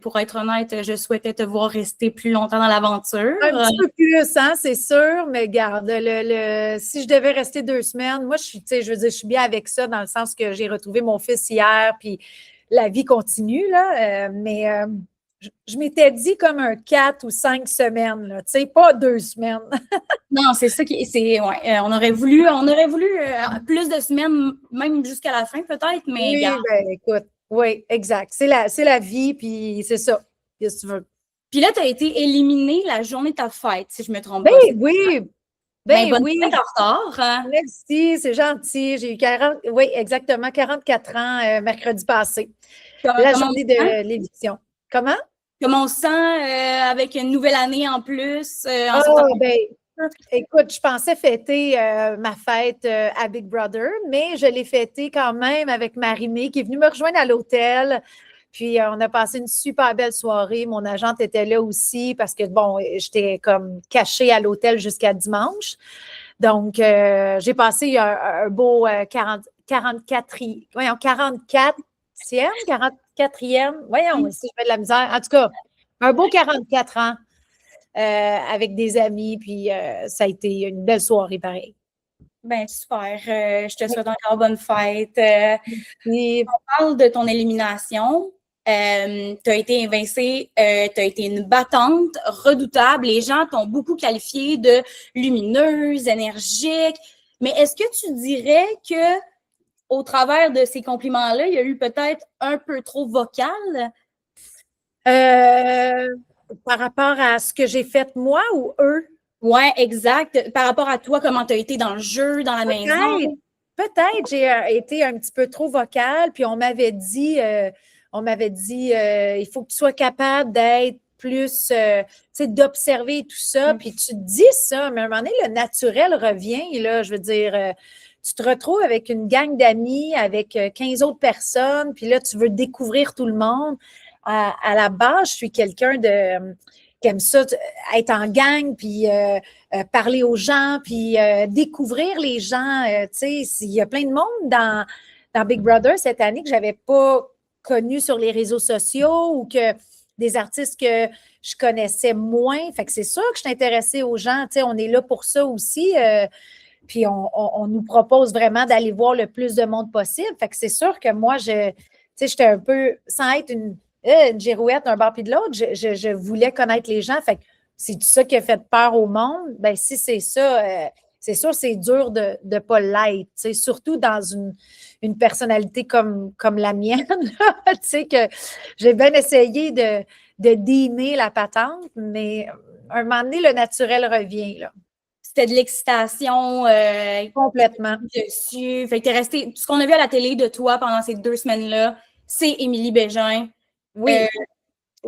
pour être honnête, je souhaitais te voir rester plus longtemps dans l'aventure. Un petit peu plus, hein, c'est sûr, mais garde, si je devais rester 2 semaines, moi, je veux dire, je suis bien avec ça dans le sens que j'ai retrouvé mon fils hier, puis la vie continue, là, mais je m'étais dit comme un 4 ou 5 semaines, là, tu sais, pas 2 semaines. Non, c'est ça on aurait voulu plus de semaines, même jusqu'à la fin peut-être, mais Oui, ben écoute, oui, exact. C'est la vie, puis c'est ça. Qu'est-ce que tu veux? Puis là, tu as été éliminée la journée de ta fête, si je ne me trompe Ben pas. oui, Ben, bonne oui. fête en retard. Hein? Merci, c'est gentil. J'ai eu 40, oui, exactement, 44 ans mercredi passé. La journée de l'éviction. Comment? Comment on se sent avec une nouvelle année en plus? En Ben, écoute, je pensais fêter ma fête à Big Brother, mais je l'ai fêtée quand même avec Marinée qui est venue me rejoindre à l'hôtel. Puis, on a passé une super belle soirée. Mon agente était là aussi parce que, bon, j'étais comme cachée à l'hôtel jusqu'à dimanche. Donc, j'ai passé un beau 44e, 44e, voyons, si je fais de la misère. En tout cas, un beau 44 ans avec des amis, puis ça a été une belle soirée, pareil. Ben super. Je te souhaite encore bonne fête. On parle de ton élimination. Tu as été invincée, tu as été une battante redoutable. Les gens t'ont beaucoup qualifiée de lumineuse, énergique. Mais est-ce que tu dirais que au travers de ces compliments-là, il y a eu peut-être un peu trop vocal? Par rapport à ce que j'ai fait moi ou eux? Oui, exact. Par rapport à toi, comment tu as été dans le jeu, dans la maison? Peut-être, j'ai été un petit peu trop vocale, puis on m'avait dit, il faut que tu sois capable d'être plus, tu sais, d'observer tout ça. Puis tu te dis ça, mais à un moment donné, le naturel revient, là, je veux dire, tu te retrouves avec une gang d'amis, avec 15 autres personnes, puis là, tu veux découvrir tout le monde. À la base, je suis quelqu'un qui aime ça, être en gang, puis parler aux gens, puis découvrir les gens. Tu sais, il y a plein de monde dans Big Brother cette année que je n'avais pas connu sur les réseaux sociaux ou que des artistes que je connaissais moins. Fait que c'est sûr que je suis intéressée aux gens. Tu sais, on est là pour ça aussi. Puis on nous propose vraiment d'aller voir le plus de monde possible. Fait que c'est sûr que moi, tu sais, j'étais un peu, sans être une girouette d'un bord puis de l'autre, je voulais connaître les gens. Fait que c'est ça qui a fait peur au monde. Ben si c'est ça, c'est sûr, c'est dur de ne pas l'être. Tu sais, surtout dans une personnalité comme la mienne. Tu sais, que j'ai bien essayé de dîner la patente, mais à un moment donné, le naturel revient, là. C'était de l'excitation. Complètement. Dessus. Fait que t'es resté. Ce qu'on a vu à la télé de toi pendant ces 2 semaines-là, c'est Émilie Bégin. Oui.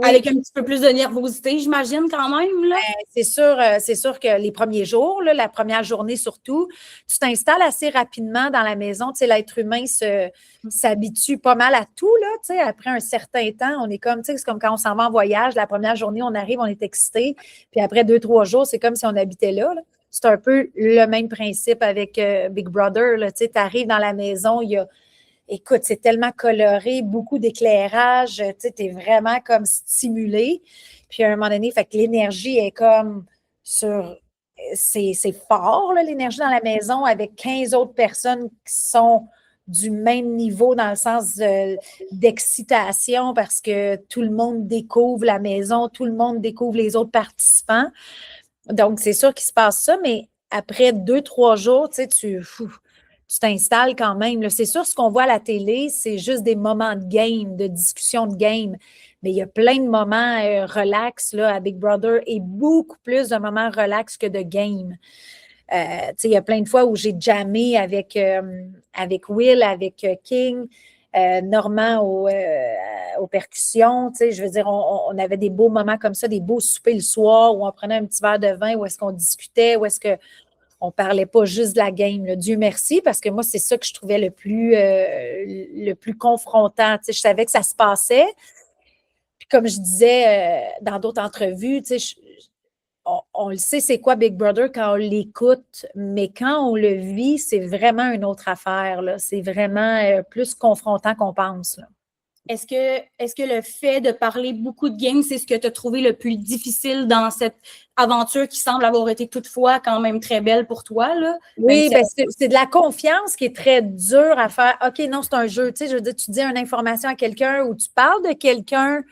Avec un petit peu plus de nervosité, j'imagine, quand même. Là. C'est sûr que les premiers jours, là, la première journée surtout, tu t'installes assez rapidement dans la maison. Tu sais, l'être humain s'habitue pas mal à tout. Là, tu sais, après un certain temps, on est comme, tu sais, c'est comme quand on s'en va en voyage. La première journée, on arrive, on est excité. Puis après 2-3 jours, c'est comme si on habitait là. C'est un peu le même principe avec Big Brother. Tu sais, arrives dans la maison, écoute, c'est tellement coloré, beaucoup d'éclairage, tu sais, t'es vraiment comme stimulé. Puis à un moment donné, fait que l'énergie est comme c'est fort, là, l'énergie dans la maison avec 15 autres personnes qui sont du même niveau dans le sens d'excitation parce que tout le monde découvre la maison, tout le monde découvre les autres participants. Donc, c'est sûr qu'il se passe ça, mais après 2-3 jours, tu sais, tu t'installes quand même. C'est sûr, ce qu'on voit à la télé, c'est juste des moments de game, de discussion de game. Mais il y a plein de moments relax là, à Big Brother et beaucoup plus de moments relax que de game. Il y a plein de fois où j'ai jammé avec Will, avec King, Normand aux percussions. Je veux dire, on avait des beaux moments comme ça, des beaux soupers le soir où on prenait un petit verre de vin, où est-ce qu'on discutait, où est-ce que on ne parlait pas juste de la game, là. Dieu merci, parce que moi, c'est ça que je trouvais le plus confrontant. Je savais que ça se passait. Puis comme je disais dans d'autres entrevues, on le sait, c'est quoi Big Brother quand on l'écoute, mais quand on le vit, c'est vraiment une autre affaire. Là. C'est vraiment plus confrontant qu'on pense. Là. est-ce que le fait de parler beaucoup de games, c'est ce que tu as trouvé le plus difficile dans cette aventure qui semble avoir été toutefois quand même très belle pour toi, là? Oui, ben c'est de la confiance qui est très dure à faire. OK, non, c'est un jeu. Tu sais, je veux dire, tu dis une information à quelqu'un ou tu parles de quelqu'un,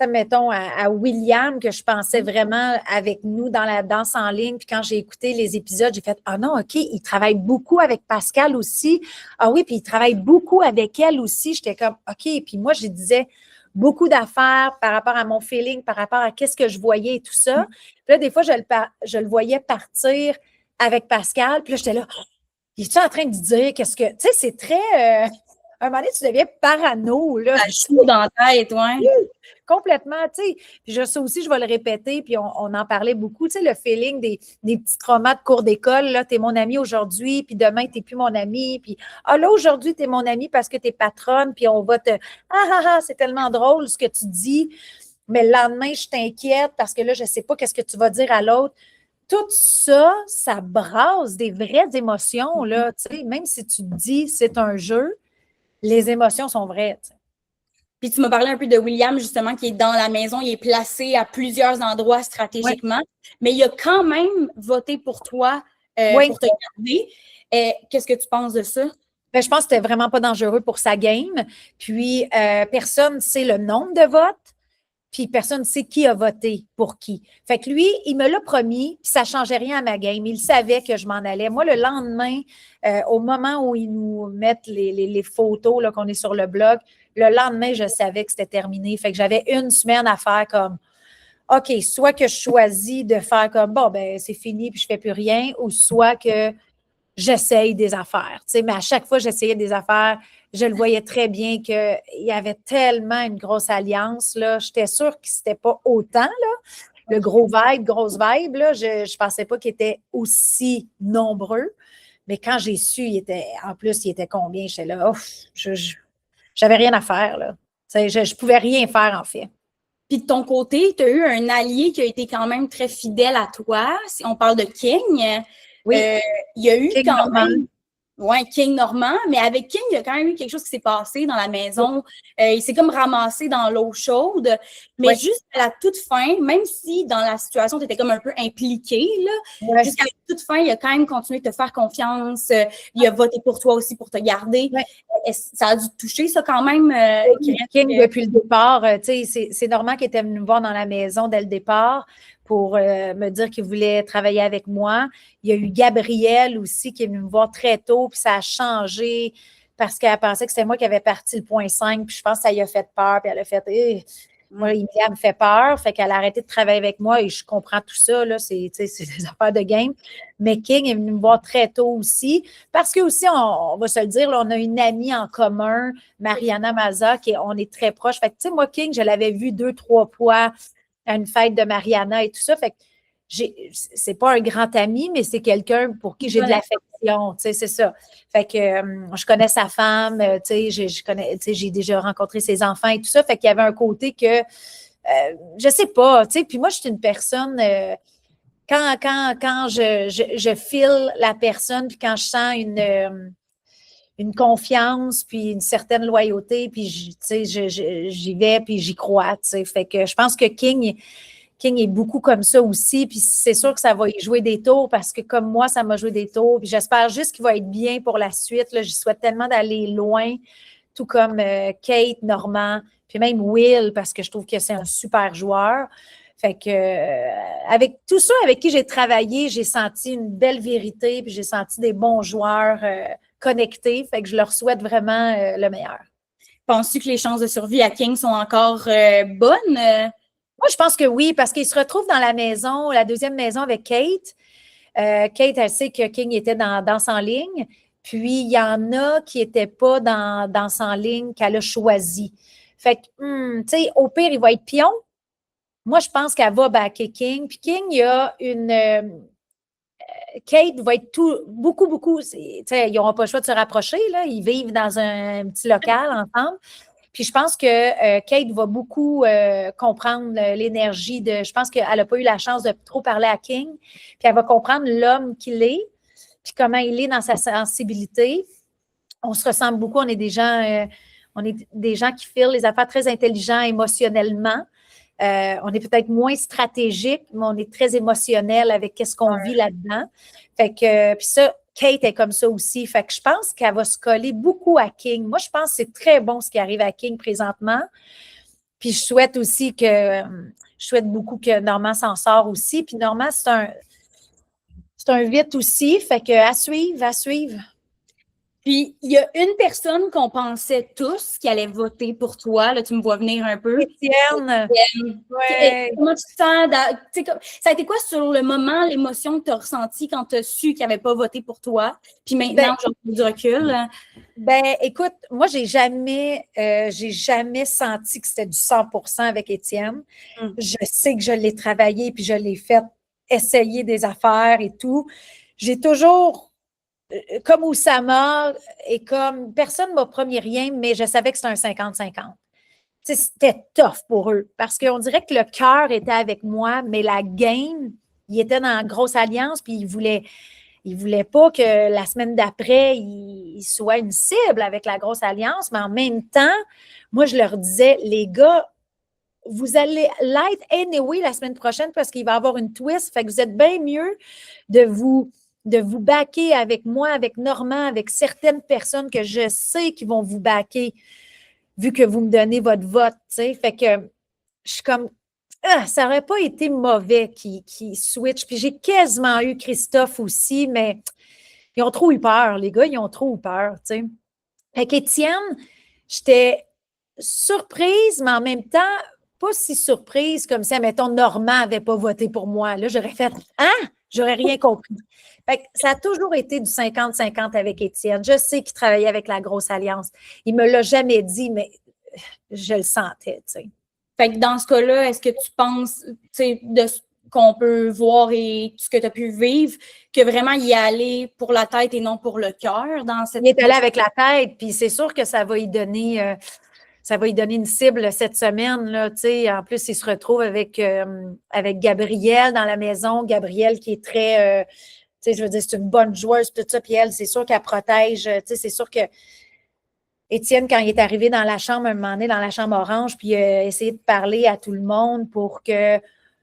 mettons à William, que je pensais vraiment avec nous dans la danse en ligne. Puis quand j'ai écouté les épisodes, j'ai fait ah non, OK, il travaille beaucoup avec Pascal aussi. Ah oui, puis il travaille beaucoup avec elle aussi. J'étais comme OK. Puis moi, je disais beaucoup d'affaires par rapport à mon feeling, par rapport à qu'est-ce que je voyais et tout ça. Puis là, des fois, je le voyais partir avec Pascal. Puis là, j'étais là, il est-tu en train de dire qu'est-ce que. Tu sais, c'est très. À un moment donné, tu deviens parano, là. Ça joue dans la tête, ouais. Complètement, tu sais. Puis je sais aussi, je vais le répéter, puis on en parlait beaucoup, tu sais, le feeling des petits traumas de cours d'école, là, t'es mon ami aujourd'hui, puis demain, t'es plus mon ami, puis là, aujourd'hui, t'es mon ami parce que t'es patronne, puis on va te... c'est tellement drôle ce que tu dis, mais le lendemain, je t'inquiète parce que là, je sais pas qu'est-ce que tu vas dire à l'autre. Tout ça, ça brasse des vraies émotions, là, tu sais, même si tu te dis c'est un jeu, les émotions sont vraies, tu sais. Puis tu m'as parlé un peu de William, justement, qui est dans la maison, il est placé à plusieurs endroits stratégiquement, mais il a quand même voté pour toi, pour te garder. Qu'est-ce que tu penses de ça? Ben, je pense que c'était vraiment pas dangereux pour sa game. Puis, personne ne sait le nombre de votes, puis personne ne sait qui a voté pour qui. Fait que lui, il me l'a promis, puis ça ne changeait rien à ma game. Il savait que je m'en allais. Moi, le lendemain, au moment où ils nous mettent les photos là, qu'on est sur le blog, le lendemain, je savais que c'était terminé. Fait que j'avais une semaine à faire comme OK, soit que je choisis de faire comme bon, ben c'est fini, puis je ne fais plus rien, ou soit que j'essaye des affaires. Tu sais, mais à chaque fois que j'essayais des affaires, je le voyais très bien qu'il y avait tellement une grosse alliance. Là. J'étais sûre que c'était pas autant, là. Le gros vibe, grosse vibe, là, je ne pensais pas qu'il était aussi nombreux. Mais quand j'ai su, en plus, il était combien? J'étais là, ouf, j'avais rien à faire. Là. Je ne pouvais rien faire, en fait. Puis de ton côté, tu as eu un allié qui a été quand même très fidèle à toi. Si on parle de King, oui. Il y a eu King quand Normand. même. Oui, King Normand, mais avec King, il y a quand même eu quelque chose qui s'est passé dans la maison. Il s'est comme ramassé dans l'eau chaude. Mais juste à la toute fin, même si dans la situation, tu étais comme un peu impliqué, là, jusqu'à la toute fin, il a quand même continué de te faire confiance. Il a voté pour toi aussi pour te garder. Ça a dû te toucher, ça, quand même. King, depuis le départ, c'est Normand qui était venu me voir dans la maison dès le départ pour me dire qu'il voulait travailler avec moi. Il y a eu Gabrielle aussi qui est venue me voir très tôt, puis ça a changé parce qu'elle pensait que c'était moi qui avais parti le point 5, puis je pense que ça lui a fait peur, puis elle a fait moi, Emilia me fait peur, fait qu'elle a arrêté de travailler avec moi et je comprends tout ça, là, c'est des affaires de game. Mais King est venu me voir très tôt aussi, parce que aussi, on va se le dire, là, on a une amie en commun, Mariana Maza, on est très proches. Fait que, tu sais, moi, King, je l'avais vu 2-3 fois à une fête de Mariana et tout ça. Fait que c'est pas un grand ami, mais c'est quelqu'un pour qui j'ai de l'affection, tu sais, c'est ça. Fait que je connais sa femme, tu sais, j'ai déjà rencontré ses enfants et tout ça. Fait qu'il y avait un côté que, je sais pas, tu sais, puis moi, je suis une personne, quand je file la personne, puis quand je sens une confiance, puis une certaine loyauté, puis j'y vais, puis j'y crois, tu sais. Fait que je pense que King est beaucoup comme ça aussi, puis c'est sûr que ça va y jouer des tours parce que comme moi, ça m'a joué des tours, puis j'espère juste qu'il va être bien pour la suite. Là, j'y souhaite tellement d'aller loin, tout comme Kate, Normand, puis même Will, parce que je trouve que c'est un super joueur. Fait que avec tout ça avec qui j'ai travaillé, j'ai senti une belle vérité, puis j'ai senti des bons joueurs connectés. Fait que je leur souhaite vraiment le meilleur. Penses-tu que les chances de survie à King sont encore bonnes? Moi, je pense que oui, parce qu'il se retrouve dans la maison, la deuxième maison avec Kate. Kate, elle sait que King était dans Danse en ligne. Puis, il y en a qui n'étaient pas dans Danse en ligne qu'elle a choisi. Fait que, tu sais, au pire, il va être pion. Moi, je pense qu'elle va backer King. Puis King, il y a une... Kate va être beaucoup, tu sais, ils n'auront pas le choix de se rapprocher, là. Ils vivent dans un petit local ensemble. Puis je pense que Kate va beaucoup comprendre l'énergie de... Je pense qu'elle n'a pas eu la chance de trop parler à King. Puis elle va comprendre l'homme qu'il est, puis comment il est dans sa sensibilité. On se ressemble beaucoup. On est des gens... On est des gens qui filent les affaires très intelligents émotionnellement. On est peut-être moins stratégique, mais on est très émotionnel avec qu'est-ce qu'on vit là-dedans. Fait que, puis ça, Kate est comme ça aussi. Fait que je pense qu'elle va se coller beaucoup à King. Moi, je pense que c'est très bon ce qui arrive à King présentement. Puis je souhaite aussi je souhaite beaucoup que Normand s'en sort aussi. Puis Normand, c'est un 8 aussi. Fait que à suivre, à suivre. Puis, il y a une personne qu'on pensait tous qui allait voter pour toi. Là, tu me vois venir un peu. Étienne. Ouais. Comment tu te sens? Ça a été quoi sur le moment, l'émotion que tu as ressentie quand tu as su qu'il n'avait pas voté pour toi? Puis maintenant, j'ai du recul. Écoute, moi, j'ai jamais senti que c'était du 100% avec Étienne. Je sais que je l'ai travaillé puis je l'ai fait essayer des affaires et tout. J'ai toujours, comme Oussama et comme personne ne m'a promis rien, mais je savais que c'était un 50-50. C'était tough pour eux parce qu'on dirait que le cœur était avec moi, mais la game, il était dans la grosse alliance puis il voulait pas que la semaine d'après, il soit une cible avec la grosse alliance, mais en même temps, moi, je leur disais, les gars, vous allez l'être anyway la semaine prochaine parce qu'il va y avoir une twist, fait que vous êtes bien mieux de vous backer avec moi, avec Normand, avec certaines personnes que je sais qui vont vous backer vu que vous me donnez votre vote, tu sais. Fait que je suis comme, ça n'aurait pas été mauvais qui switch. Puis j'ai quasiment eu Christophe aussi, mais ils ont trop eu peur, les gars, ils ont trop eu peur, tu sais. Fait qu'Étienne, j'étais surprise, mais en même temps, pas si surprise comme si, mettons, Normand n'avait pas voté pour moi. Là, j'aurais fait « Hein? » J'aurais rien compris. Fait que ça a toujours été du 50-50 avec Étienne. Je sais qu'il travaillait avec la grosse alliance. Il ne me l'a jamais dit, mais je le sentais, tu sais. Fait que dans ce cas-là, est-ce que tu penses, tu sais, de ce qu'on peut voir et ce que tu as pu vivre, que vraiment il est allé pour la tête et non pour le cœur dans cette... Il est allé avec la tête, puis c'est sûr que ça va y donner une cible cette semaine, là, tu sais. En plus, il se retrouve avec Gabrielle dans la maison. Gabrielle qui est très, tu sais, je veux dire, c'est une bonne joueuse, tout ça. Puis elle, c'est sûr qu'elle protège. Tu sais, c'est sûr que Étienne, quand il est arrivé dans la chambre, un moment donné, dans la chambre orange, puis il a essayé de parler à tout le monde pour que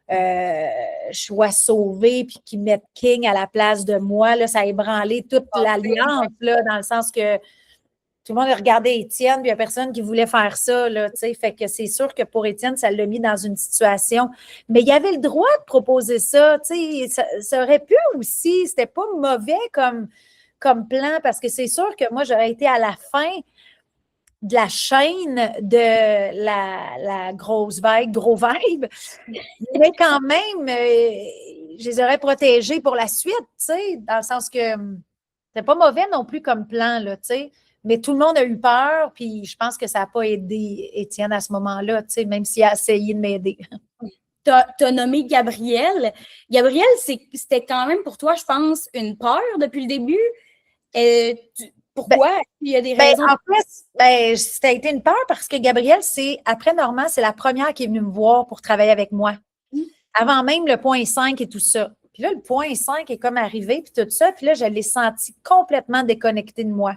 je sois sauvée, puis qu'ils mettent King à la place de moi. Là, ça a ébranlé toute l'alliance, là, dans le sens que tout le monde a regardé Étienne, puis il n'y a personne qui voulait faire ça, là, tu sais. Fait que c'est sûr que pour Étienne, ça l'a mis dans une situation. Mais il avait le droit de proposer ça, tu sais. Ça aurait pu aussi. C'était pas mauvais comme plan, parce que c'est sûr que moi, j'aurais été à la fin de la chaîne de la grosse vague, gros vibe. Mais quand même, je les aurais protégés pour la suite, tu sais, dans le sens que c'était pas mauvais non plus comme plan, là, tu sais. Mais tout le monde a eu peur, puis je pense que ça n'a pas aidé Étienne à ce moment-là, tu sais, même s'il a essayé de m'aider. Tu as nommé Gabrielle. Gabrielle, c'était quand même pour toi, je pense, une peur depuis le début. Pourquoi? Il y a des raisons. En fait, ça a été une peur parce que Gabrielle, après Normand, c'est la première qui est venue me voir pour travailler avec moi. Avant même le point 5 et tout ça. Puis là, le point 5 est comme arrivé, puis tout ça. Puis là, je l'ai senti complètement déconnectée de moi.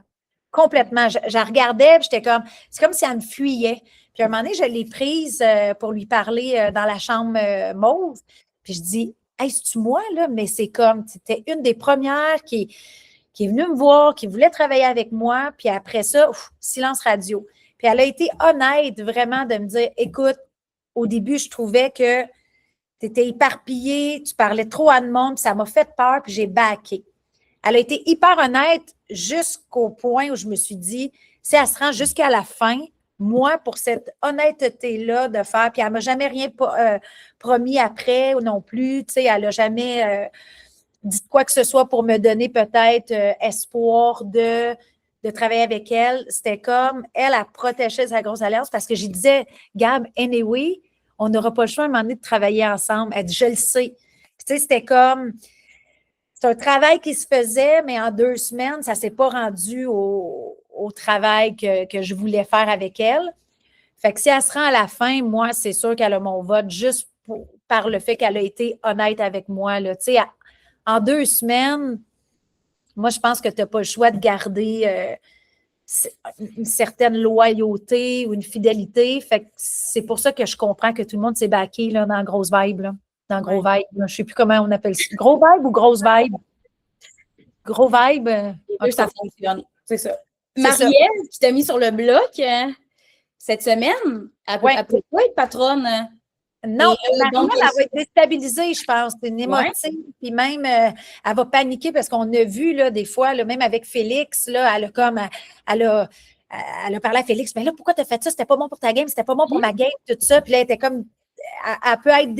Complètement. Je la regardais, puis j'étais comme, c'est comme si elle me fuyait. Puis à un moment donné, je l'ai prise pour lui parler dans la chambre mauve. Puis je dis, hey, c'est-tu moi, là? Mais c'est comme, c'était une des premières qui est venue me voir, qui voulait travailler avec moi. Puis après ça, silence radio. Puis elle a été honnête vraiment de me dire, écoute, au début, je trouvais que tu étais éparpillée, tu parlais trop à de monde, puis ça m'a fait peur, puis j'ai backé. Elle a été hyper honnête jusqu'au point où je me suis dit, si elle se rend jusqu'à la fin, moi, pour cette honnêteté-là de faire, puis elle ne m'a jamais rien promis après non plus, tu sais, elle n'a jamais dit quoi que ce soit pour me donner peut-être espoir de travailler avec elle. C'était comme, elle protégeait sa grosse alliance parce que je disais, Gab, anyway, on n'aura pas le choix à un moment donné de travailler ensemble. Elle dit, je le sais. Puis, tu sais, c'était comme, c'est un travail qui se faisait, mais en 2 semaines, ça ne s'est pas rendu au travail que je voulais faire avec elle. Fait que si elle se rend à la fin, moi, c'est sûr qu'elle a mon vote juste par le fait qu'elle a été honnête avec moi. Là. Tu sais, en 2 semaines, moi, je pense que tu n'as pas le choix de garder une certaine loyauté ou une fidélité. Fait que c'est pour ça que je comprends que tout le monde s'est backé là, dans grosse vibe, là, dans gros vibe. Là. Je ne sais plus comment on appelle ça. Gros vibe ou grosse vibe? Gros vibe. Les deux, ça fonctionne. C'est ça. C'est Marie-Ève, qui t'a mis sur le bloc cette semaine, elle peut pas être patronne. Non, Marie-Ève, elle va être déstabilisée, je pense. C'est une émotive. Puis même, elle va paniquer parce qu'on a vu, là, des fois, là, même avec Félix, là, elle a parlé à Félix, mais là, pourquoi tu as fait ça? C'était pas bon pour ta game, c'était pas bon pour ma game, tout ça. Puis là, elle était comme, elle peut être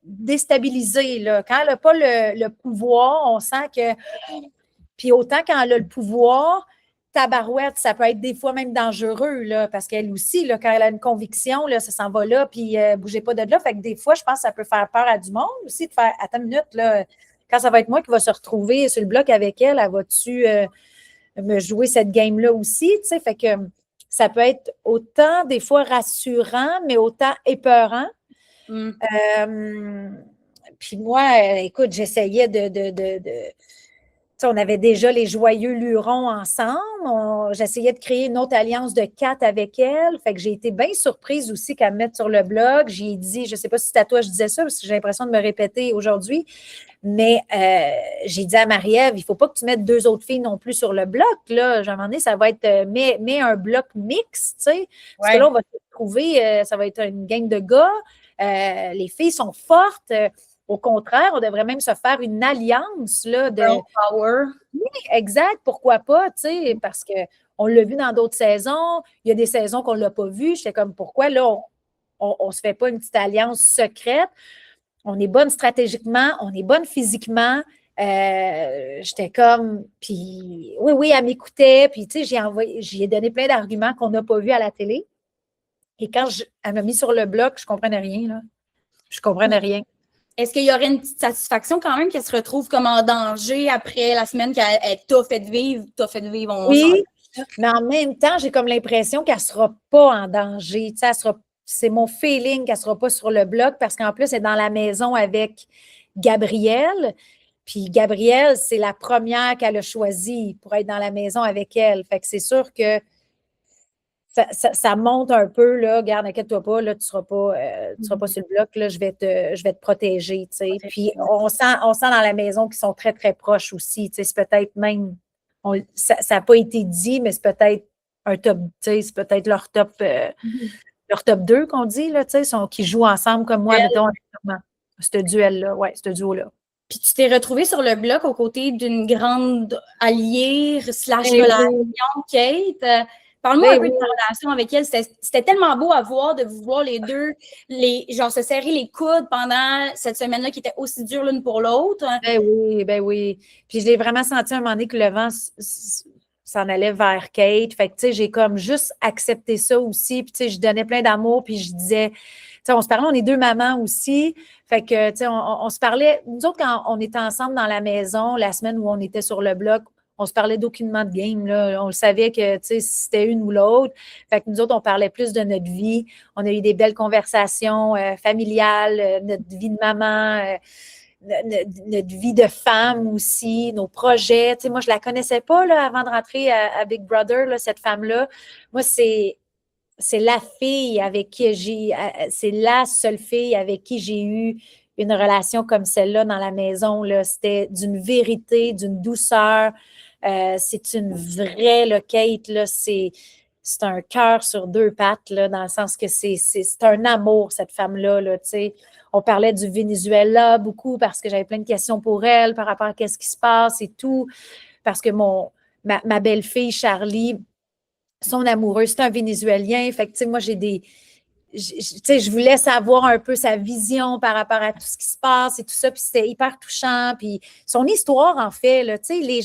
déstabilisée, là. Quand elle n'a pas le pouvoir, on sent que, puis autant quand elle a le pouvoir, tabarouette, ça peut être des fois même dangereux, là, parce qu'elle aussi, là, quand elle a une conviction, là, ça s'en va là, puis bougez pas de là. Fait que des fois, je pense que ça peut faire peur à du monde aussi de faire, attends une minute, là, quand ça va être moi qui va se retrouver sur le bloc avec elle, elle va-tu me jouer cette game-là aussi, tu sais? Fait que ça peut être autant des fois rassurant, mais autant épeurant. Puis moi, écoute, j'essayais on avait déjà les joyeux lurons ensemble. J'essayais de créer une autre alliance de 4 avec elle. Fait que j'ai été bien surprise aussi qu'elle me mette sur le blog. J'ai dit, je ne sais pas si c'est à toi je disais ça, parce que j'ai l'impression de me répéter aujourd'hui, mais j'ai dit à Marie-Ève, il ne faut pas que tu mettes 2 autres filles non plus sur le bloc. Là. À un moment donné, ça va être, mets un bloc mix, tu sais. Parce que là, on va se trouver, ça va être une gang de gars. Les filles sont fortes. Au contraire, on devrait même se faire une alliance là, de power. Oui, exact, pourquoi pas, tu sais, parce qu'on l'a vu dans d'autres saisons, il y a des saisons qu'on ne l'a pas vu. J'étais comme, pourquoi là, on ne se fait pas une petite alliance secrète? On est bonne stratégiquement, on est bonne physiquement. J'étais comme, puis oui, elle m'écoutait, puis tu sais, j'y ai donné plein d'arguments qu'on n'a pas vus à la télé. Et quand elle m'a mis sur le bloc, je ne comprenais rien, là. Je ne comprenais rien. Est-ce qu'il y aurait une petite satisfaction quand même qu'elle se retrouve comme en danger après la semaine qu'elle t'a fait vivre? Oui, mais en même temps, j'ai comme l'impression qu'elle ne sera pas en danger. C'est mon feeling qu'elle ne sera pas sur le bloc parce qu'en plus, elle est dans la maison avec Gabrielle. Puis Gabrielle, c'est la première qu'elle a choisie pour être dans la maison avec elle. Fait que c'est sûr que ça monte un peu, là, regarde, inquiète-toi pas, là, tu seras pas sur le bloc, là, je vais te protéger, tu sais. Puis on sent dans la maison qu'ils sont très, très proches aussi, tu sais, c'est peut-être même, ça n'a pas été dit, mais c'est peut-être un top, tu sais, c'est peut-être leur top 2 qu'on dit, là, tu sais, qui jouent ensemble comme moi, mettons, ce duel-là, ce duo-là. Puis tu t'es retrouvée sur le bloc aux côtés d'une grande alliée / relation, Kate. Parle-moi un peu de ta relation avec elle. C'était tellement beau à voir, de vous voir les deux, genre se serrer les coudes pendant cette semaine-là qui était aussi dure l'une pour l'autre. Ben oui. Puis je l'ai vraiment senti à un moment donné que le vent s'en allait vers Kate. Fait que, tu sais, j'ai comme juste accepté ça aussi. Puis, tu sais, je donnais plein d'amour. Puis je disais, tu sais, on se parlait, on est 2 mamans aussi. Fait que, tu sais, on se parlait. Nous autres, quand on était ensemble dans la maison, la semaine où on était sur le bloc, on se parlait d'aucunement de game, là. On le savait que, tu sais, c'était une ou l'autre. Fait que nous autres, on parlait plus de notre vie. On a eu des belles conversations familiales, notre vie de maman, notre vie de femme aussi, nos projets. Tu sais, moi, je ne la connaissais pas, là, avant de rentrer à Big Brother, là, cette femme-là. Moi, c'est la fille avec qui c'est la seule fille avec qui j'ai eu une relation comme celle-là dans la maison, là. C'était d'une vérité, d'une douceur. C'est une vraie, là, Kate, là, c'est un cœur sur 2 pattes, là, dans le sens que c'est un amour, cette femme-là, là, tu sais. On parlait du Venezuela beaucoup parce que j'avais plein de questions pour elle par rapport à ce qui se passe et tout, parce que ma belle-fille, Charlie, son amoureux, c'est un Vénézuélien, fait que, tu sais, moi, je voulais savoir un peu sa vision par rapport à tout ce qui se passe et tout ça, puis c'était hyper touchant, puis son histoire, en fait, là, tu sais,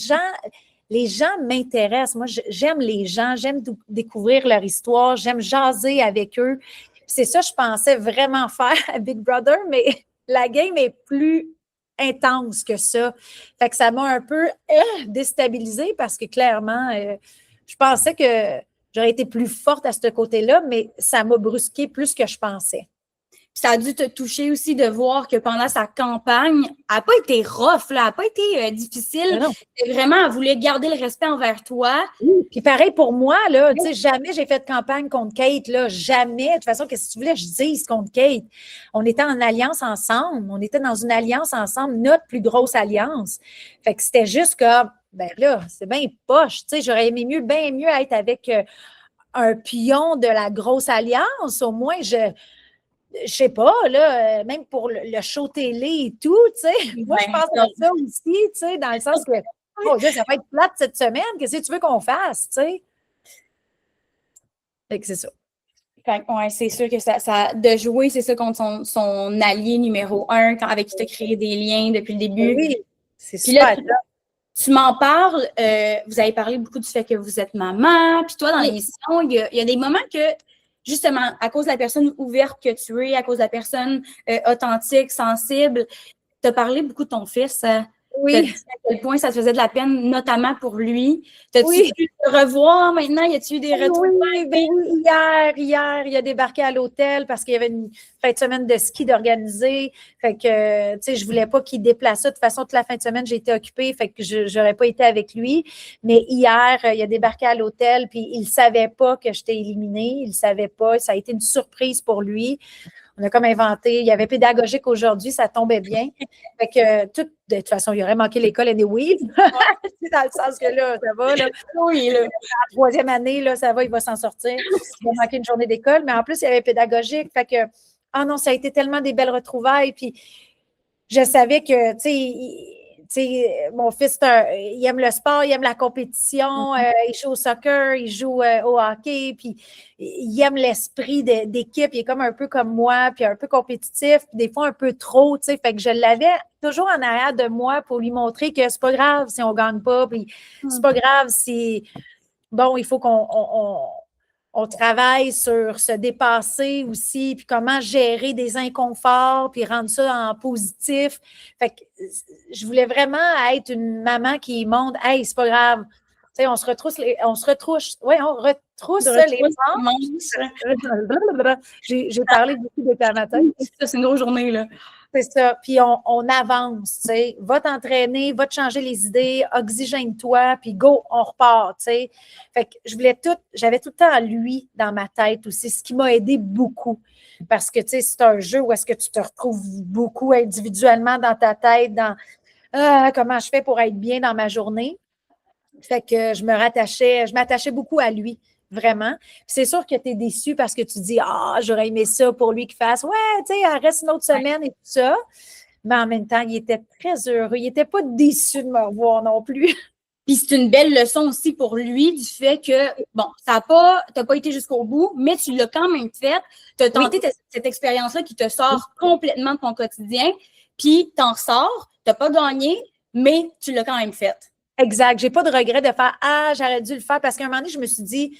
les gens m'intéressent. Moi, j'aime les gens, j'aime découvrir leur histoire, j'aime jaser avec eux. C'est ça, je pensais vraiment faire à Big Brother, mais la game est plus intense que ça. Fait que ça m'a un peu déstabilisée parce que clairement, je pensais que j'aurais été plus forte à ce côté-là, mais ça m'a brusqué plus que je pensais. Puis ça a dû te toucher aussi de voir que pendant sa campagne, elle n'a pas été rough, là, elle n'a pas été difficile. Vraiment, elle voulait garder le respect envers toi. Puis pareil pour moi, là, tu sais, jamais j'ai fait de campagne contre Kate, là, jamais. De toute façon, qu'est-ce que tu voulais que je dise contre Kate? On était en alliance ensemble, on était dans une alliance ensemble, notre plus grosse alliance. Fait que c'était juste comme, ben là, c'est bien poche, tu sais, j'aurais aimé bien mieux être avec un pion de la grosse alliance, au moins, je sais pas, là, même pour le show télé et tout, tu sais. Moi, je pense à ça aussi, tu sais, dans le sens que, oh Dieu, ça va être plate cette semaine, qu'est-ce que tu veux qu'on fasse, tu sais? Fait que c'est ça. Ouais, c'est sûr que ça de jouer, c'est ça, contre son allié numéro 1, avec qui tu as créé des liens depuis le début. Oui, c'est Puis là, super. tu m'en parles, vous avez parlé beaucoup du fait que vous êtes maman, puis toi, dans l'émission, il y a des moments que, justement, à cause de la personne ouverte que tu es, à cause de la personne authentique, sensible, tu as parlé beaucoup de ton fils. Oui. À quel point ça te faisait de la peine, notamment pour lui. T'as-tu pu le revoir maintenant? Y a-tu eu des retours? Oui, hier, il a débarqué à l'hôtel parce qu'il y avait une fin de semaine de ski d'organiser. Fait que, tu sais, je voulais pas qu'il déplace ça. De toute façon, toute la fin de semaine, j'ai été occupée. Fait que j'aurais pas été avec lui. Mais hier, il a débarqué à l'hôtel puis il savait pas que j'étais éliminée. Il savait pas. Ça a été une surprise pour lui. On a comme inventé, il y avait pédagogique aujourd'hui, ça tombait bien. Fait que de toute façon, il aurait manqué l'école anyway. Dans le sens que là, ça va. Là. Oui, là. La troisième année, là, ça va, il va s'en sortir. Il va manquer une journée d'école, mais en plus, il y avait pédagogique. Fait que, non, ça a été tellement des belles retrouvailles. Puis je savais que, tu sais, mon fils, il aime le sport, il aime la compétition, il joue au soccer, il joue au hockey, puis il aime l'esprit d'équipe, il est comme un peu comme moi, puis un peu compétitif, puis des fois un peu trop, tu sais, fait que je l'avais toujours en arrière de moi pour lui montrer que c'est pas grave si on gagne pas, puis c'est pas grave si, bon, il faut qu'on travaille sur se dépasser aussi, puis comment gérer des inconforts, puis rendre ça en positif. Fait que je voulais vraiment être une maman qui montre, hey, c'est pas grave. Tu sais, on se retrousse les manches. J'ai parlé beaucoup de ta matin. C'est une grosse journée, là. C'est ça. Puis on avance, tu sais. Va t'entraîner, va te changer les idées, oxygène-toi, puis go, on repart, tu sais. Fait que j'avais tout le temps lui dans ma tête aussi, ce qui m'a aidé beaucoup. Parce que, tu sais, c'est un jeu où est-ce que tu te retrouves beaucoup individuellement dans ta tête, dans comment je fais pour être bien dans ma journée. Fait que je m'attachais beaucoup à lui. Vraiment. Puis c'est sûr que tu es déçu parce que tu dis, j'aurais aimé ça pour lui qu'il fasse, ouais, tu sais, elle reste une autre semaine et tout ça. Mais en même temps, il était très heureux. Il n'était pas déçu de me revoir non plus. Puis c'est une belle leçon aussi pour lui du fait que, bon, t'as pas été jusqu'au bout, mais tu l'as quand même fait. Tu as tenté cette expérience-là qui te sort complètement de ton quotidien, puis t'en ressors, t'as pas gagné, mais tu l'as quand même fait. Exact. J'ai pas de regret de faire j'aurais dû le faire parce qu'à un moment donné, je me suis dit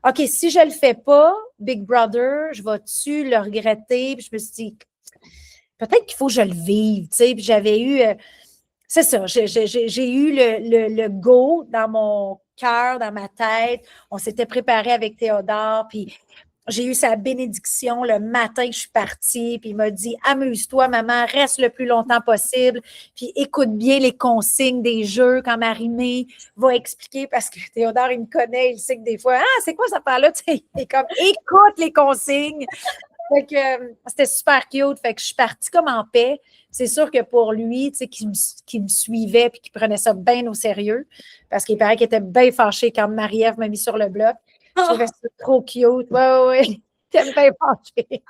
OK, si je le fais pas, Big Brother, je vais-tu le regretter? Puis je me suis dit peut-être qu'il faut que je le vive, tu sais. Puis j'avais eu c'est ça, j'ai eu le go dans mon cœur, dans ma tête. On s'était préparé avec Théodore, puis j'ai eu sa bénédiction le matin que je suis partie, puis il m'a dit « Amuse-toi, maman, reste le plus longtemps possible, puis écoute bien les consignes des jeux quand Marie-Mé va expliquer, parce que Théodore, il me connaît, il sait que des fois, c'est quoi ça parle-là? » Il est comme « Écoute les consignes! » Fait que c'était super cute, fait que je suis partie comme en paix. C'est sûr que pour lui, tu sais, qui me suivait puis qui prenait ça bien au sérieux, parce qu'il paraît qu'il était bien fâché quand Marie-Ève m'a mis sur le bloc. Je trouvais ça trop cute. Oui. T'aimes bien fâché.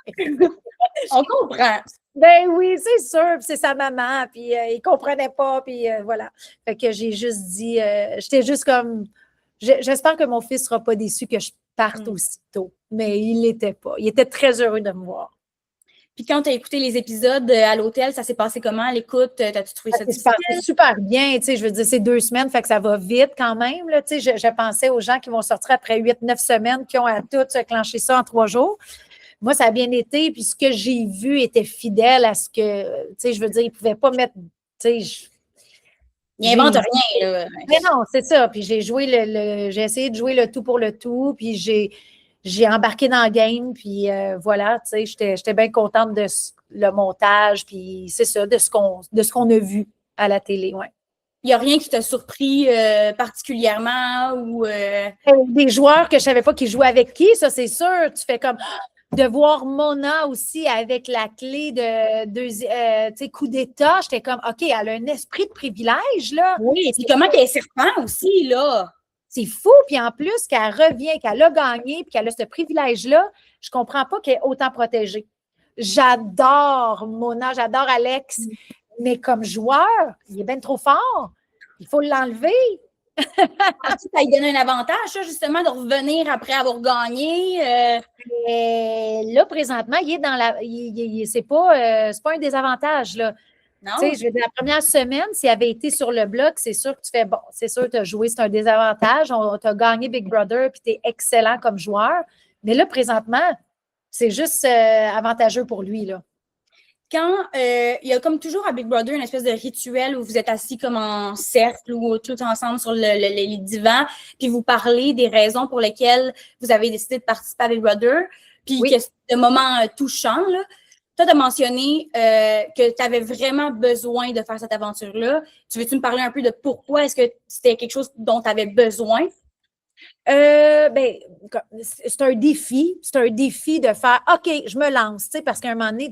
On comprend. Ben oui, c'est sûr. Puis c'est sa maman. Puis il comprenait pas. Puis voilà. Fait que j'ai juste dit, j'étais juste comme, j'espère que mon fils sera pas déçu que je parte aussitôt. Mais il l'était pas. Il était très heureux de me voir. Puis quand tu as écouté les épisodes à l'hôtel, ça s'est passé comment à l'écoute? T'as-tu trouvé ça difficile? Ça s'est passé super bien, tu sais, je veux dire, c'est 2 semaines, fait que ça va vite quand même, là, tu sais, je pensais aux gens qui vont sortir après 8-9 semaines, qui ont à tout clencher ça en 3 jours. Moi, ça a bien été, puis ce que j'ai vu était fidèle à ce que, tu sais, je veux dire, ils ne pouvaient pas mettre, tu sais, il n'invente rien, là. Mais non, c'est ça, puis j'ai essayé de jouer le tout pour le tout, puis j'ai j'ai embarqué dans le game, puis voilà, tu sais, j'étais bien contente de le montage, puis c'est ça, de ce qu'on a vu à la télé, ouais. Il n'y a rien qui t'a surpris particulièrement ou Des joueurs que je ne savais pas qui jouaient avec qui, ça, c'est sûr. Tu fais comme de voir Mona aussi avec la clé de coup d'État. J'étais comme, OK, elle a un esprit de privilège, là. Oui, c'est comment qu'elle est serpent aussi, là. C'est fou. Puis en plus, qu'elle revient, qu'elle a gagné, puis qu'elle a ce privilège-là, je ne comprends pas qu'elle est autant protégée. J'adore Mona, j'adore Alex, mais comme joueur, il est bien trop fort. Il faut l'enlever. Ça lui donne un avantage, ça, justement, de revenir après avoir gagné. Là, présentement, il est dans la. C'est pas un désavantage, là. Non? Tu sais, je veux dire, la première semaine, s'il avait été sur le bloc, c'est sûr que tu fais bon, c'est sûr que tu as joué, c'est un désavantage. Tu as gagné Big Brother, puis tu es excellent comme joueur. Mais là, présentement, c'est juste avantageux pour lui, là. Quand il y a comme toujours à Big Brother une espèce de rituel où vous êtes assis comme en cercle ou tout ensemble sur les divans, puis vous parlez des raisons pour lesquelles vous avez décidé de participer à Big Brother, puis Oui. que c'est un moment touchant, là. Toi, tu as mentionné que tu avais vraiment besoin de faire cette aventure-là. Tu veux-tu me parler un peu de pourquoi est-ce que c'était quelque chose dont tu avais besoin? Ben, c'est un défi. C'est un défi de faire OK, je me lance, tu sais, parce qu'à un moment donné,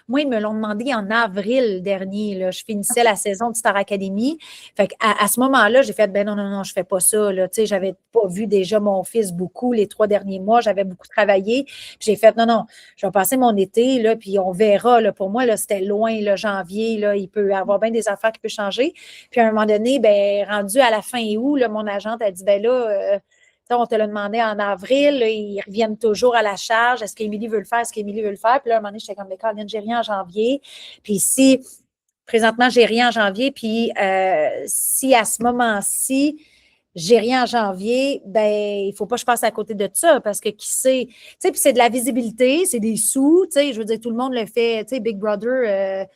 moi, ils me l'ont demandé en avril dernier. Là, je finissais la saison de Star Academy. Fait qu'à ce moment-là, j'ai fait ben non, je fais pas ça. Là, tu sais, j'avais pas vu déjà mon fils beaucoup les 3 derniers mois. J'avais beaucoup travaillé. Puis j'ai fait non, je vais passer mon été, là, puis on verra. Là, pour moi, là, c'était loin, là, janvier. Là, il peut y avoir bien des affaires qui peuvent changer. Puis à un moment donné, ben, rendu à la fin août, là, mon agente a dit ben là, on te l'a demandé en avril, là, ils reviennent toujours à la charge. Est-ce qu'Émilie veut le faire? Est-ce qu'Émilie veut le faire? Puis là, à un moment donné, j'étais comme, mais Colin, j'ai rien en janvier. Puis ici, présentement, j'ai rien en janvier. Puis si à ce moment-ci, j'ai rien en janvier, ben il ne faut pas que je passe à côté de ça parce que qui sait, tu sais, puis c'est de la visibilité, c'est des sous, tu sais, je veux dire, tout le monde le fait, tu sais, Big Brother,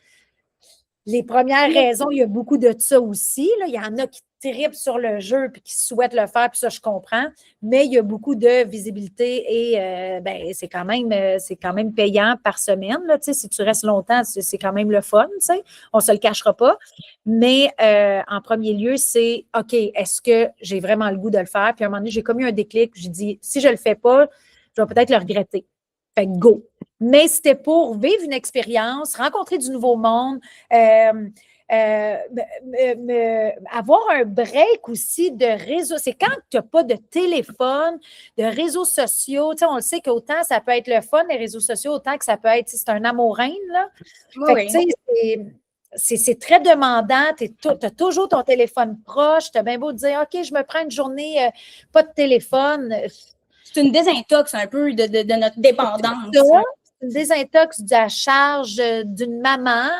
les premières raisons, il y a beaucoup de ça aussi, là. Il y en a qui trippent sur le jeu puis qui souhaitent le faire, puis ça, je comprends. Mais il y a beaucoup de visibilité et ben, c'est quand même payant par semaine. Là, tu sais, si tu restes longtemps, c'est quand même le fun, tu sais. On ne se le cachera pas. Mais en premier lieu, c'est OK, est-ce que j'ai vraiment le goût de le faire? Puis à un moment donné, j'ai comme eu un déclic. J'ai dit, si je ne le fais pas, je vais peut-être le regretter. Fait que go. Mais c'était pour vivre une expérience, rencontrer du nouveau monde, avoir un break aussi de réseau. C'est quand tu n'as pas de téléphone, de réseaux sociaux. Tu sais, on le sait qu'autant ça peut être le fun, les réseaux sociaux, autant que ça peut être, c'est un amour-reine, là. Fait que, tu sais, c'est très demandant. Tu as toujours ton téléphone proche. Tu as bien beau dire, OK, je me prends une journée, pas de téléphone. C'est une désintox un peu de notre dépendance. Une désintox de la charge d'une maman,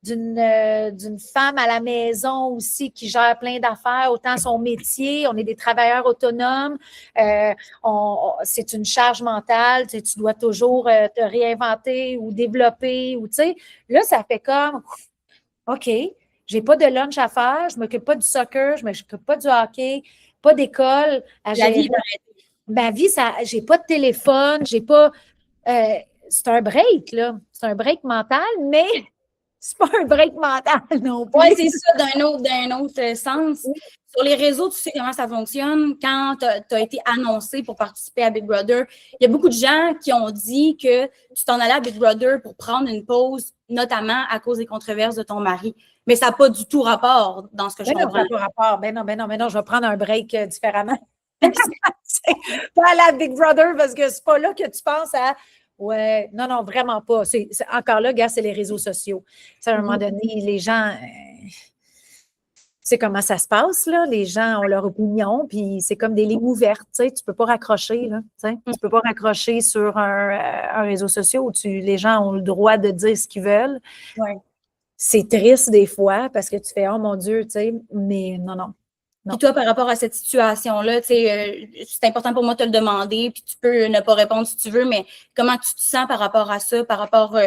d'une femme à la maison aussi qui gère plein d'affaires, autant son métier, on est des travailleurs autonomes, c'est une charge mentale, tu dois toujours te réinventer ou développer, ou tu sais, là, ça fait comme, OK, j'ai pas de lunch à faire, je m'occupe pas du soccer, je m'occupe pas du hockey, pas d'école à gérer. Ma vie, j'ai pas de téléphone, j'ai pas... c'est un break, là. C'est un break mental, mais c'est pas un break mental non plus. Oui, c'est ça, d'un autre sens. Oui. Sur les réseaux, tu sais comment ça fonctionne. Quand tu as été annoncé pour participer à Big Brother, il y a beaucoup de gens qui ont dit que tu t'en allais à Big Brother pour prendre une pause, notamment à cause des controverses de ton mari. Mais ça n'a pas du tout rapport dans ce que je comprends. Ça n'a pas rapport. Ben non, je vais prendre un break différemment. Pas aller à Big Brother parce que c'est pas là que tu penses à ouais, non, vraiment pas. C'est encore là, gars, c'est les réseaux sociaux. À un moment donné, les gens, tu sais comment ça se passe, là? Les gens ont leur opinion, puis c'est comme des lignes ouvertes, tu sais, tu peux pas raccrocher, là, tu peux pas raccrocher sur un réseau social où les gens ont le droit de dire ce qu'ils veulent. Ouais. C'est triste des fois parce que tu fais, oh mon Dieu, tu sais, mais non. Puis toi, par rapport à cette situation-là, c'est important pour moi de te le demander, puis tu peux ne pas répondre si tu veux, mais comment tu te sens par rapport à ça, par rapport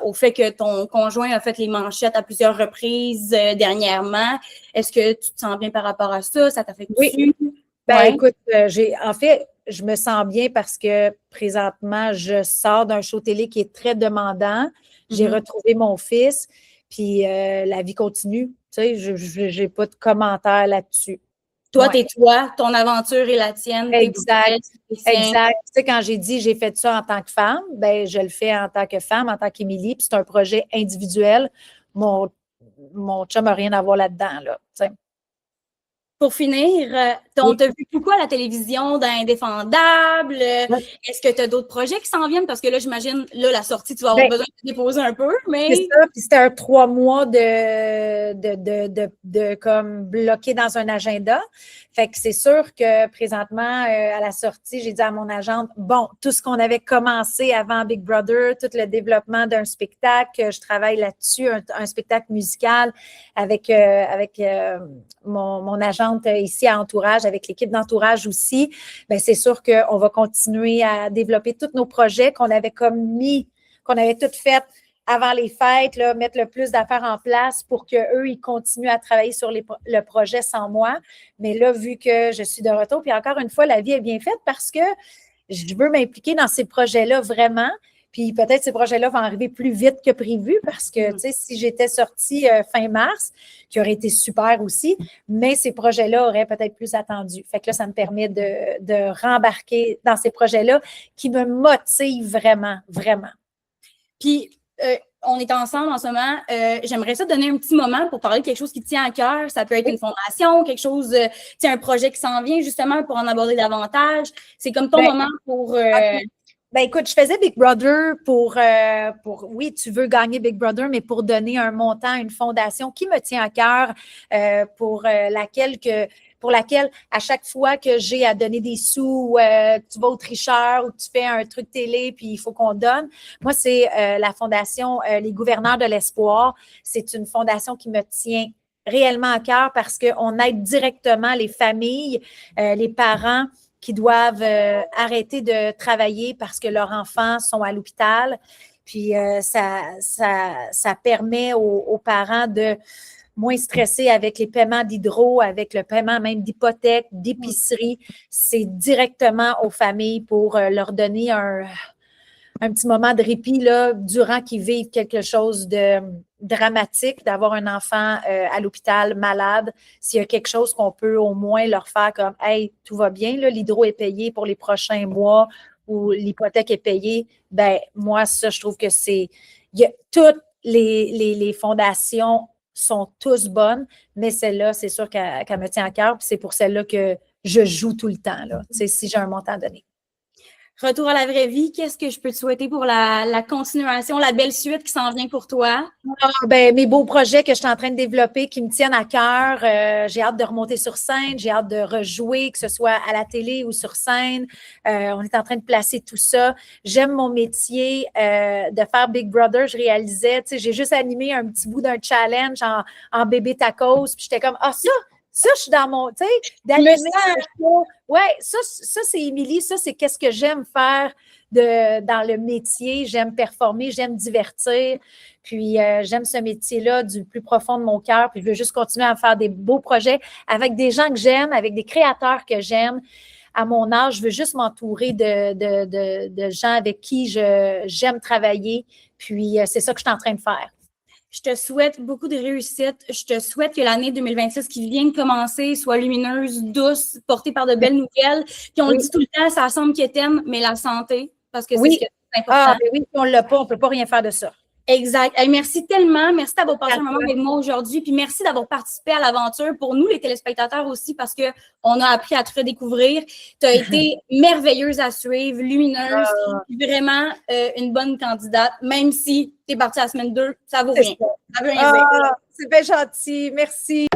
au fait que ton conjoint a fait les manchettes à plusieurs reprises dernièrement? Est-ce que tu te sens bien par rapport à ça? Ça t'affecte-tu? Oui. Ben, écoute, en fait, je me sens bien parce que présentement, je sors d'un show télé qui est très demandant. J'ai retrouvé mon fils, puis la vie continue. Tu sais, je n'ai pas de commentaires là-dessus. Toi, t'es toi, ton aventure est la tienne. Exact. Exact. Tu sais, quand j'ai dit j'ai fait ça en tant que femme, ben je le fais en tant que femme, en tant qu'Émilie, puis c'est un projet individuel. Mon chum n'a rien à voir là-dedans, là. Tu sais. Pour finir, on t'a vu beaucoup à la télévision dans Indéfendable. Est-ce que tu as d'autres projets qui s'en viennent? Parce que là, j'imagine, là, la sortie, tu vas avoir besoin de te déposer un peu, mais... C'est ça, puis c'était un 3 mois de comme bloqué dans un agenda. Fait que c'est sûr que présentement, à la sortie, j'ai dit à mon agente, bon, tout ce qu'on avait commencé avant Big Brother, tout le développement d'un spectacle, je travaille là-dessus, un spectacle musical avec mon agente ici à Entourage, avec l'équipe d'Entourage aussi. Bien, c'est sûr qu'on va continuer à développer tous nos projets qu'on avait qu'on avait tout fait avant les fêtes, là, mettre le plus d'affaires en place pour qu'eux, ils continuent à travailler sur le projet sans moi. Mais là, vu que je suis de retour, puis encore une fois, la vie est bien faite parce que je veux m'impliquer dans ces projets-là vraiment. Puis peut-être ces projets-là vont arriver plus vite que prévu parce que, tu sais, si j'étais sortie fin mars, qui aurait été super aussi, mais ces projets-là auraient peut-être plus attendu. Fait que là, ça me permet de rembarquer dans ces projets-là qui me motivent vraiment, vraiment. Puis, on est ensemble en ce moment. J'aimerais ça te donner un petit moment pour parler de quelque chose qui te tient à cœur. Ça peut être une fondation, quelque chose, un projet qui s'en vient justement pour en aborder davantage. C'est comme ton moment pour... Ben écoute, je faisais Big Brother pour oui, tu veux gagner Big Brother, mais pour donner un montant à une fondation qui me tient à cœur, pour laquelle, à chaque fois que j'ai à donner des sous, tu vas au tricheur ou tu fais un truc télé, puis il faut qu'on donne. Moi, c'est la fondation Les Gouverneurs de l'Espoir. C'est une fondation qui me tient réellement à cœur parce qu'on aide directement les familles, les parents qui doivent arrêter de travailler parce que leurs enfants sont à l'hôpital. Puis ça permet aux parents de moins stresser avec les paiements d'hydro, avec le paiement même d'hypothèque, d'épicerie. C'est directement aux familles pour leur donner un petit moment de répit là, durant qu'ils vivent quelque chose de dramatique, d'avoir un enfant à l'hôpital malade. S'il y a quelque chose qu'on peut au moins leur faire comme « Hey, tout va bien, là, l'hydro est payé pour les prochains mois ou l'hypothèque est payée », ben moi, ça, je trouve que c'est... Toutes les fondations sont tous bonnes, mais celle-là, c'est sûr qu'elle me tient à cœur, puis c'est pour celle-là que je joue tout le temps, là, si j'ai un montant donné. Retour à la vraie vie, qu'est-ce que je peux te souhaiter pour la continuation, la belle suite qui s'en vient pour toi? Ben, mes beaux projets que je suis en train de développer qui me tiennent à cœur. J'ai hâte de remonter sur scène, j'ai hâte de rejouer, que ce soit à la télé ou sur scène. On est en train de placer tout ça. J'aime mon métier de faire Big Brother. Je réalisais, tu sais, j'ai juste animé un petit bout d'un challenge en bébé tacos. Puis j'étais comme, ça, je suis dans mon, tu sais, d'animer. Ouais, ça c'est Émilie. Ça, c'est qu'est-ce que j'aime faire dans le métier. J'aime performer, j'aime divertir. Puis, j'aime ce métier-là du plus profond de mon cœur. Puis, je veux juste continuer à faire des beaux projets avec des gens que j'aime, avec des créateurs que j'aime. À mon âge, je veux juste m'entourer de gens avec qui j'aime travailler. Puis, c'est ça que je suis en train de faire. Je te souhaite beaucoup de réussite. Je te souhaite que l'année 2026 qui vient de commencer soit lumineuse, douce, portée par de belles nouvelles. Puis on le dit tout le temps, ça semble quétaine, mais la santé, parce que c'est ce qui est important. Ah, ben oui, si on ne l'a pas, on ne peut pas rien faire de ça. Exact. Hey, merci tellement. Merci d'avoir passé un moment avec moi aujourd'hui. Puis merci d'avoir participé à l'aventure. Pour nous, les téléspectateurs aussi, parce qu'on a appris à te redécouvrir. Tu as été merveilleuse à suivre, lumineuse, vraiment une bonne candidate, même si tu es partie à la semaine 2, ça vaut rien. Ça veut rien dire. C'est bien gentil. Merci.